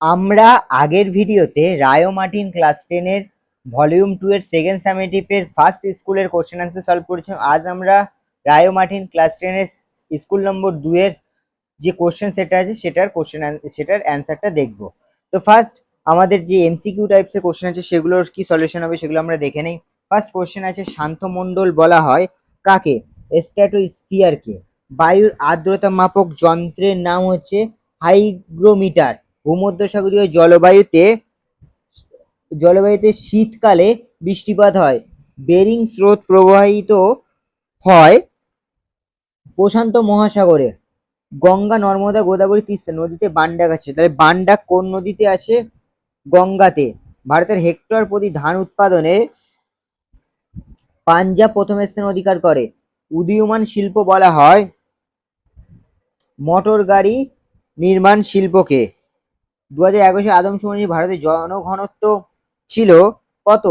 আমরা আগের ভিডিওতে রায় ও মার্টিন ক্লাস 10 এর ভলিউম 2 এর সেকেন্ড সামেটিভ এর ফার্স্ট স্কুলের কোশ্চেন আনসার সলভ করেছিলাম। আজ আমরা রায় ও মার্টিন ক্লাস 10 এর স্কুল নম্বর 2 এর যে কোশ্চেন সেটা আছে সেটার অ্যান্সারটা দেখব। তো ফার্স্ট আমাদের যে এমসিকিউ টাইপস এর কোশ্চেন আছে সেগুলোর কি সলিউশন হবে সেগুলো আমরা দেখে নেই। ফার্স্ট কোশ্চেন আছে, শান্তমণ্ডল বলা হয় কাকে? স্ট্র্যাটোস্ফিয়ারকে। বায়ুর আর্দ্রতা মাপক যন্ত্রের নাম হচ্ছে হাইগ্রোমিটার। ভূমধ্যসাগরীয় জলবায়ুতে শীতকালে বৃষ্টিপাত হয়। বেরিং স্রোত প্রবাহিত হয় প্রশান্ত মহাসাগরে। গঙ্গা, নর্মদা, গোদাবরী, তিস্তা নদীতে বানডাক আছে। তাহলে বানডাক কোন নদীতে আছে? গঙ্গাতে। ভারতের হেক্টর প্রতি ধান উৎপাদনে পাঞ্জাব প্রথম স্থান অধিকার করে। উদীয়মান শিল্প বলা হয় মোটর গাড়ি নির্মাণ শিল্পকে। 2011 সালে আদমশুমারি ভারতের জনঘনত্ব ছিল কত?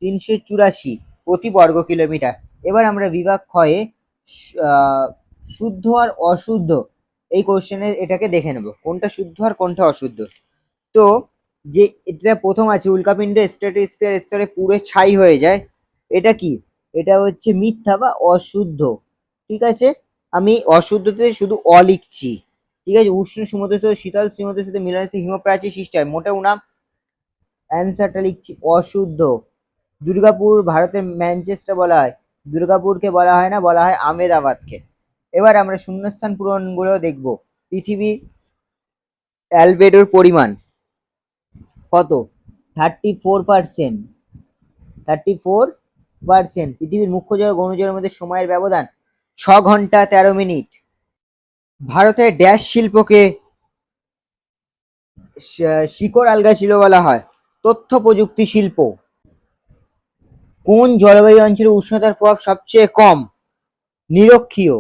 384 প্রতি বর্গ কিলোমিটার। এবার আমরা বিভাগ ক্ষয়ে শুদ্ধ আর অশুদ্ধ এই কোশ্চেনে এটাকে দেখে নেব, কোনটা শুদ্ধ আর কোনটা অশুদ্ধ। তো যে এটা প্রথম আছে, উল্কাপিণ্ড স্ট্র্যাটোস্ফিয়ার স্তরে পুড়ে ছাই হয়ে যায়, এটা কি? এটা হচ্ছে মিথ্যা বা অশুদ্ধ। ঠিক আছে, আমি অশুদ্ধতে শুধু অ লিখছি। ঠিক আছে, উষ্ণ সমুদ্র শীতল সমুদ্রের সাথে মিলনের হিমপ্রাচীর সৃষ্টি হয়, মোটেও না। অ্যান্সারটা লিখছি অশুদ্ধ। দুর্গাপুর ভারতের ম্যানচেস্টার বলা হয়, দুর্গাপুরকে বলা হয় না, বলা হয় আহমেদাবাদকে। এবার আমরা শূন্যস্থান পূরণগুলো দেখব। পৃথিবীর অ্যালবেডোর পরিমাণ কত? 34%। 34%। পৃথিবীর মুখ্য জল ও গৌণ জলের মধ্যে সময়ের ব্যবধান 6 ঘন্টা 13 মিনিট। ভারতের ড্যাশ শিল্পকে শিকড় আলগা ছিল বলা হয়? তথ্য প্রযুক্তি শিল্প। কোন জলবায়ু অঞ্চলে উষ্ণতার প্রভাব সবচেয়ে কম? নিরক্ষীয়।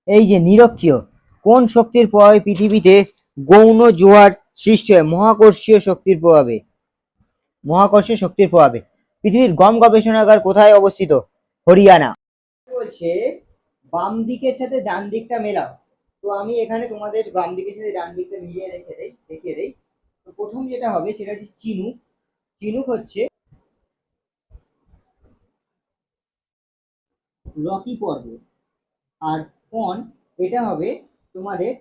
এই যে নিরক্ষীয়। কোন শক্তির প্রভাবে পৃথিবীতে গৌণ জোয়ার সৃষ্টি হয়? মহাকর্ষীয় শক্তির প্রভাবে। মহাকর্ষীয় শক্তির প্রভাবে। পৃথিবীর গম গবেষণাগার কোথায় অবস্থিত? হরিয়ানা। বলছে বাম দিকের সাথে ডান দিকটা মেলাও। তো আমি এখানে তোমাদের বাম দিকের সাথে ডান দিকটা মিলিয়ে দেখিয়ে দেই। তো প্রথম যেটা হবে সেটা হচ্ছে চিনুক। চিনুক হচ্ছে রকি পর্বত। আর ফন, এটা হবে তোমাদের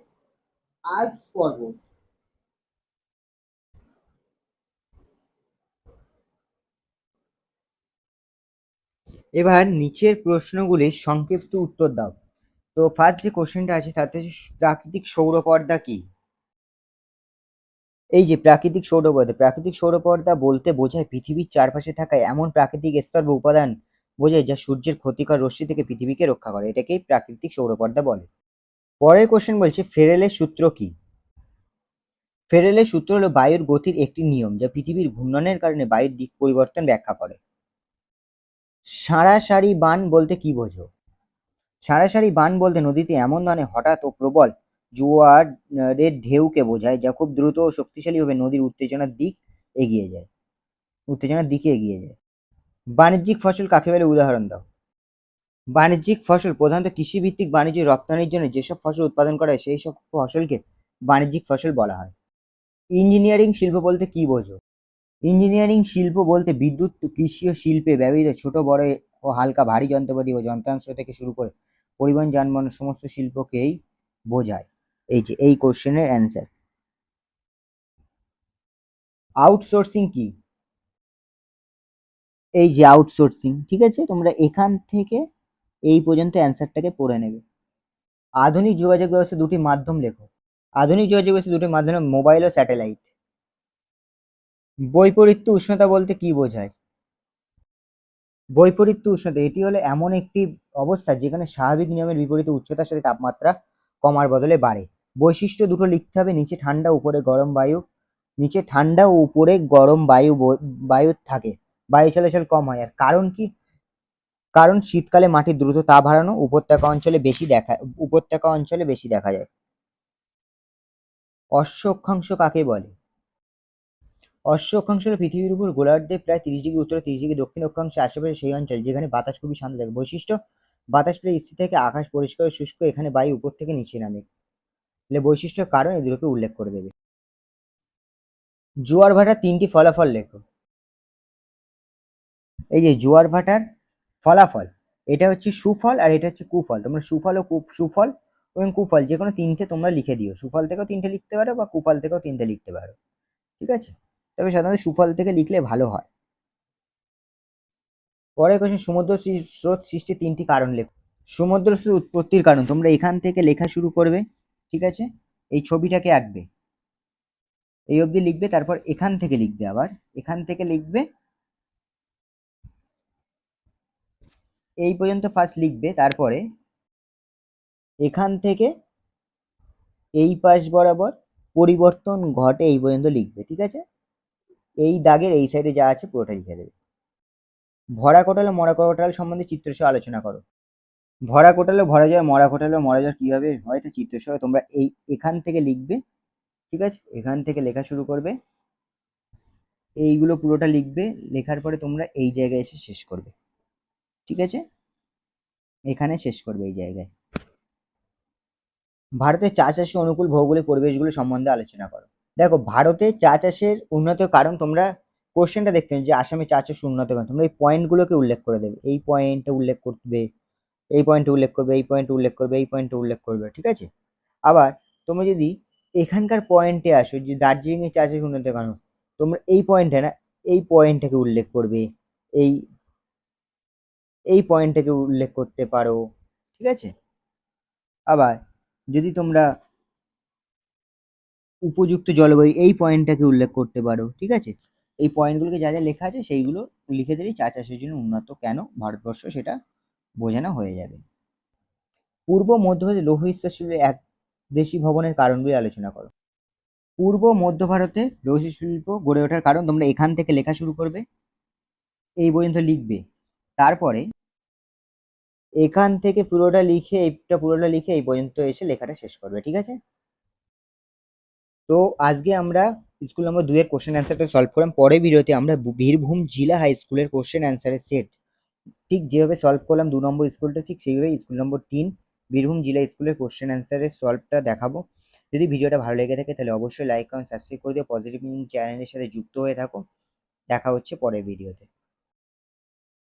আল্পস পর্বত। এবার নিচের প্রশ্নগুলির সংক্ষিপ্ত উত্তর দাও। তো ফার্স্ট যে কোশ্চেনটা আছে তাতে প্রাকৃতিক সৌরপর্দা কি? এই যে প্রাকৃতিক সৌরপর্দা বলতে বোঝায় পৃথিবীর চারপাশে থাকা এমন প্রাকৃতিক স্তর বা উপাদান বোঝায় যা সূর্যের ক্ষতিকর রশ্মি থেকে পৃথিবীকে রক্ষা করে, এটাকেই প্রাকৃতিক সৌরপর্দা বলে। পরের কোশ্চেন বলছে ফেরেলের সূত্র কি? ফেরেলের সূত্র হলো বায়ুর গতির একটি নিয়ম যা পৃথিবীর ঘূর্ণনের কারণে বায়ুর দিক পরিবর্তন ব্যাখ্যা করে। সারাসারি বান বলতে কি বোঝো? সারাসারি বান বলতে নদীতে এমন ধরনের হঠাৎ ও প্রবল জোয়ারের ঢেউকে বোঝায় যা খুব দ্রুত ও শক্তিশালীভাবে নদীর উত্তেজনার দিকে এগিয়ে যায়। বাণিজ্যিক ফসল কাকে বলে? উদাহরণ দাও। বাণিজ্যিক ফসল প্রধানত কৃষিভিত্তিক বাণিজ্য রপ্তানির জন্য যেসব ফসল উৎপাদন করা হয় সেই সব ফসলকে বাণিজ্যিক ফসল বলা হয়। ইঞ্জিনিয়ারিং শিল্প বলতে কি বোঝো? ইঞ্জিনিয়ারিং শিল্প বলতে বিদ্যুৎ, কৃষি ও শিল্পে ব্যবহৃত ছোট বড় ও হালকা ভারী যন্ত্রপাতি ও যন্ত্রাংশ থেকে শুরু করে পরিবহন যানবাহন সমস্ত শিল্পকেই বোঝায়। এই যে এই কোশ্চেনের অ্যান্সার। আউটসোর্সিং কি? এই যে আউটসোর্সিং। ঠিক আছে, তোমরা এখান থেকে এই পর্যন্ত অ্যান্সারটাকে পড়ে নেবে। আধুনিক যোগাযোগ ব্যবস্থা দুটি মাধ্যম লেখো। আধুনিক যোগাযোগ ব্যবস্থা দুটি মাধ্যম, মোবাইল ও স্যাটেলাইট। বৈপরীত্য উষ্ণতা বলতে কি বোঝায়? বৈপরীত্য উষ্ণতা এটি হলো এমন একটি অবস্থা যেখানে স্বাভাবিক নিয়মের বিপরীতে উচ্চতার সাথে তাপমাত্রা কমার বদলে বাড়ে। বৈশিষ্ট্য দুটো লিখতে হবে, নিচে ঠান্ডা উপরে গরম বায়ু। নিচে ঠান্ডা ও উপরে গরম বায়ু থাকে, বায়ু চলাচল কম হয়। আর কারণ কি? কারণ শীতকালে মাটির দ্রুত তাপ হারানো উপত্যকা অঞ্চলে বেশি দেখা যায়। অশ্ব অক্ষাংশ কাকে বলে? অশ্ব অক্ষাংশ হলো পৃথিবীর উপর গোলার্ধে প্রায় 30 ডিগ্রি উত্তরে 30 ডিগ্রি দক্ষিণ অক্ষাংশে আশেপাশে সেই অঞ্চল যেখানে বাতাস খুবই শান্ত থাকে। বৈশিষ্ট্য: বাতাস প্রায় স্থির থাকে, আকাশ পরিষ্কার ও শুষ্ক, এখানে বায়ু উপর থেকে নিচে নামে। বৈশিষ্ট্য কারণ এই দুটোকে উল্লেখ করে দেবে। জোয়ার ভাটার ৩টি ফলাফল লেখো। এই যে জোয়ার ভাটার ফলাফল, এটা হচ্ছে সুফল আর এটা হচ্ছে কুফল। তোমরা সুফল ও সুফল এবং কুফল যে কোনো ৩টে তোমরা লিখে দিও। সুফল থেকেও ৩টে লিখতে পারো বা কুফল থেকেও ৩টে লিখতে পারো। ঠিক আছে? তবে সাধারণত সুফল থেকে লিখলে ভালো হয়। পরের কোয়েশ্চেন, সমুদ্র স্রোত সৃষ্টির ৩টি কারণ লেখো। সমুদ্র স্রোত উৎপত্তির কারণ তোমরা এখান থেকে লেখা শুরু করবে। ঠিক আছে? এই ছবিটাকে আঁকবে, এই অবধি লিখবে, তারপর এখান থেকে লিখবে, আবার এখান থেকে লিখবে, এই পর্যন্ত ফার্স্ট লিখবে, তারপরে এখান থেকে এই পাশ বরাবর পরিবর্তন ঘটে এই পর্যন্ত লিখবে। ঠিক আছে? এই দাগের এই সাইডে যা আছে পুরোটা লিখে দেবে। ভরা কোটাল ও মরা কোটাল সম্বন্ধে চিত্রসহ আলোচনা করো। ভরা কোটালে ভরা যায়, মরা কোটালে মরা যায় কিভাবে হয় তা চিত্রসহ তোমরা এই এখান থেকে লিখবে। ঠিক আছে? এখান থেকে লেখা শুরু করবে, এইগুলো পুরোটা লিখবে, লেখার পরে তোমরা এই জায়গায় এসে শেষ করবে। ঠিক আছে? এখানে শেষ করবে এই জায়গায়। ভারতের চা চাষে অনুকূল ভৌগোলিক পরিবেশগুলো সম্বন্ধে আলোচনা করো। দেখো, ভারতে চা চাষের উন্নত কারণ তোমরা কোশ্চেনটা দেখতে হবে যে আসামে চা চাষ উন্নত কারণ তোমরা এই পয়েন্টগুলোকে উল্লেখ করে দেবে। এই পয়েন্টটা উল্লেখ করবে, এই পয়েন্টে উল্লেখ করবে, এই পয়েন্টে উল্লেখ করবে, এই পয়েন্টে উল্লেখ করবে। ঠিক আছে? আবার তোমরা যদি এখানকার পয়েন্টে আসো যে দার্জিলিং এর চা চাষ উন্নত কারণ, তোমরা এই পয়েন্টে না, এই পয়েন্টটাকে উল্লেখ করবে, এই এই পয়েন্টটাকে উল্লেখ করতে পারো। ঠিক আছে? আবার যদি তোমরা উপযুক্ত জলবায়ু এই পয়েন্টটাকে উল্লেখ করতে পারো। ঠিক আছে? এই পয়েন্টগুলোকে যা যা লেখা আছে সেইগুলো লিখে দিলেই চা চাষের জন্য উন্নত কেন ভারতবর্ষ সেটা বোঝানো হয়ে যাবে। পূর্ব মধ্যভারতে লৌহ ইস্পাত শিল্পের এক দেশি ভবনের কারণগুলি আলোচনা করো। পূর্ব মধ্য ভারতে লৌহ শিল্প গড়ে ওঠার কারণ তোমরা এখান থেকে লেখা শুরু করবে, এই পর্যন্ত লিখবে, তারপরে এখান থেকে পুরোটা লিখে এইটা পুরোটা লিখে এই পর্যন্ত এসে লেখাটা শেষ করবে। ঠিক আছে? তো আজকে আমরা স্কুল নম্বর 2 এর কোশ্চেন অ্যান্সারটা সলভ করলাম। পরের ভিডিওতে আমরা বীরভূম জিলা হাই স্কুলের কোশ্চেন অ্যান্সারের সেট ঠিক যেভাবে সলভ করলাম 2 নম্বর স্কুলটা, ঠিক সেইভাবে স্কুল নম্বর 3 বীরভূম জিলা স্কুলের কোশ্চেন অ্যান্সারের সলভটা দেখাবো। যদি ভিডিওটা ভালো লেগে থাকে তাহলে অবশ্যই লাইক কমেন্ট সাবস্ক্রাইব করে দিও, পজিটিভ চ্যানেলের সাথে যুক্ত হয়ে থাকো। দেখা হচ্ছে পরের ভিডিওতে।